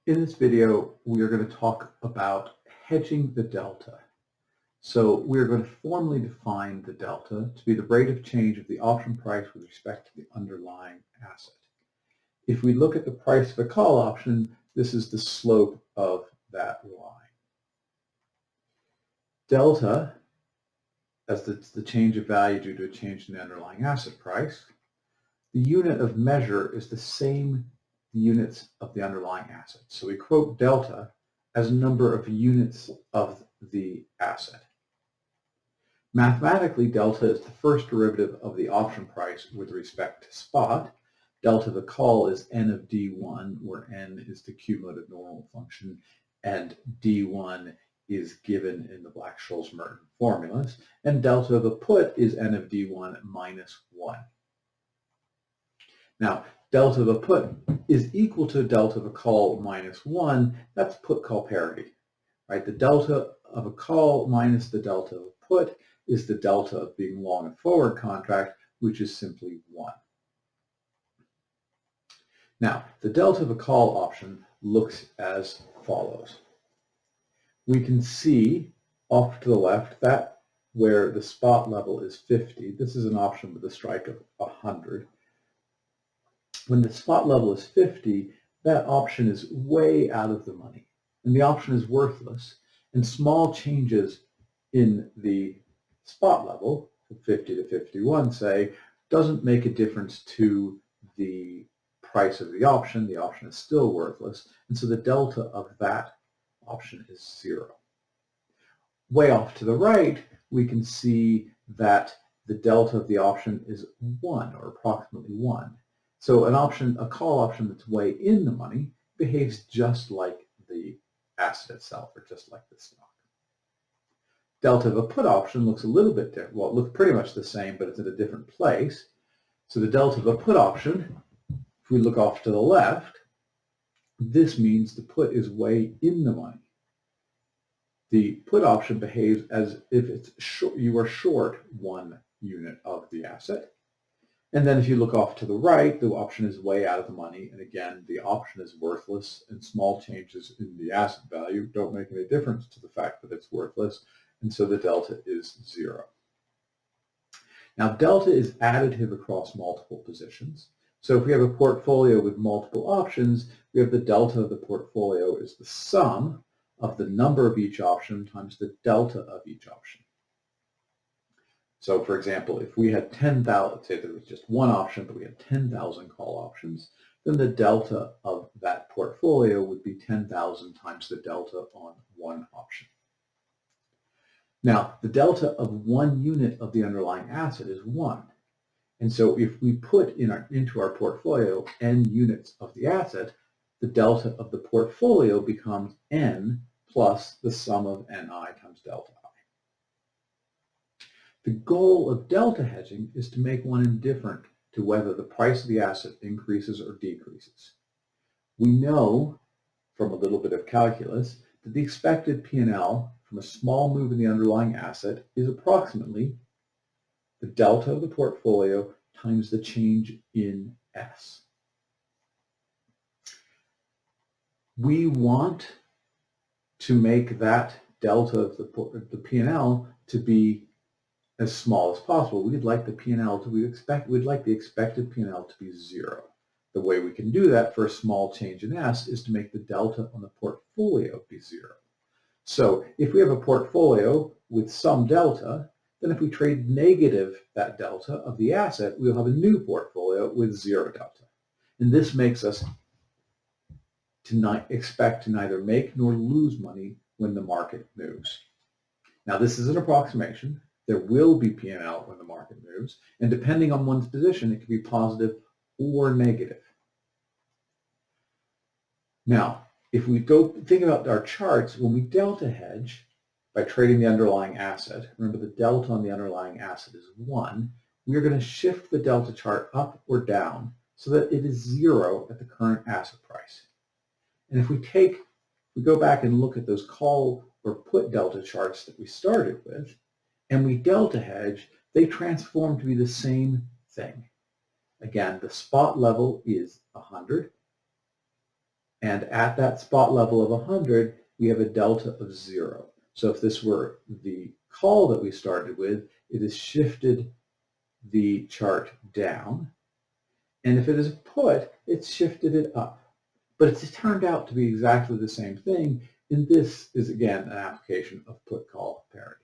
In this video, we are going to talk about hedging the delta. So we're going to formally define the delta to be the rate of change of the option price with respect to the underlying asset. If we look at the price of a call option, this is the slope of that line. Delta, as the change of value due to a change in the underlying asset price, the unit of measure is the same units of the underlying asset. So we quote delta as a number of units of the asset. Mathematically, delta is the first derivative of the option price with respect to spot. Delta of the call is n of d1, where n is the cumulative normal function, and d1 is given in the Black-Scholes-Merton formulas, and delta of a put is n of d1 minus 1. Now, delta of a put is equal to delta of a call minus 1. That's put-call parity, right? The delta of a call minus the delta of a put is the delta of being long a forward contract, which is simply 1. Now, the delta of a call option looks as follows. We can see off to the left that where the spot level is 50, this is an option with a strike of 100. When the spot level is 50, that option is way out of the money, and the option is worthless, and small changes in the spot level, from 50 to 51, say, doesn't make a difference to the price of the option is still worthless, and so the delta of that option is 0. Way off to the right, we can see that the delta of the option is 1, or approximately 1. So a call option that's way in the money behaves just like the asset itself, or just like the stock. Delta of a put option looks a little bit different. Well, it looks pretty much the same, but it's at a different place. So the delta of a put option, if we look off to the left, this means the put is way in the money. The put option behaves as if you are short 1 unit of the asset. And then if you look off to the right, the option is way out of the money. And again, the option is worthless, and small changes in the asset value don't make any difference to the fact that it's worthless. And so the delta is 0. Now, delta is additive across multiple positions. So if we have a portfolio with multiple options, we have the delta of the portfolio is the sum of the number of each option times the delta of each option. So for example, if we had 10,000, say there was just one option, but we had 10,000 call options, then the delta of that portfolio would be 10,000 times the delta on one option. Now, the delta of 1 unit of the underlying asset is 1. And so if we put into our portfolio n units of the asset, the delta of the portfolio becomes n plus the sum of ni times delta I. The goal of delta hedging is to make one indifferent to whether the price of the asset increases or decreases. We know from a little bit of calculus that the expected P&L from a small move in the underlying asset is approximately the delta of the portfolio times the change in S. We want to make that delta of the P&L to be as small as possible. We'd like the P&L to we'd like the expected P&L to be 0. The way we can do that for a small change in S is to make the delta on the portfolio be 0. So if we have a portfolio with some delta, then if we trade negative that delta of the asset, we'll have a new portfolio with 0 delta. And this makes us expect to neither make nor lose money when the market moves. Now, this is an approximation. There will be P&L when the market moves, and depending on one's position, it can be positive or negative. Now, if we go think about our charts, when we delta hedge by trading the underlying asset, remember the delta on the underlying asset is 1, we are going to shift the delta chart up or down so that it is 0 at the current asset price. And if we go back and look at those call or put delta charts that we started with, and we delta hedge, they transform to be the same thing. Again, the spot level is 100, And at that spot level of 100, we have a delta of 0. So if this were the call that we started with, it has shifted the chart down. And if it is a put, it's shifted it up. But it's turned out to be exactly the same thing, and this is, again, an application of put-call parity.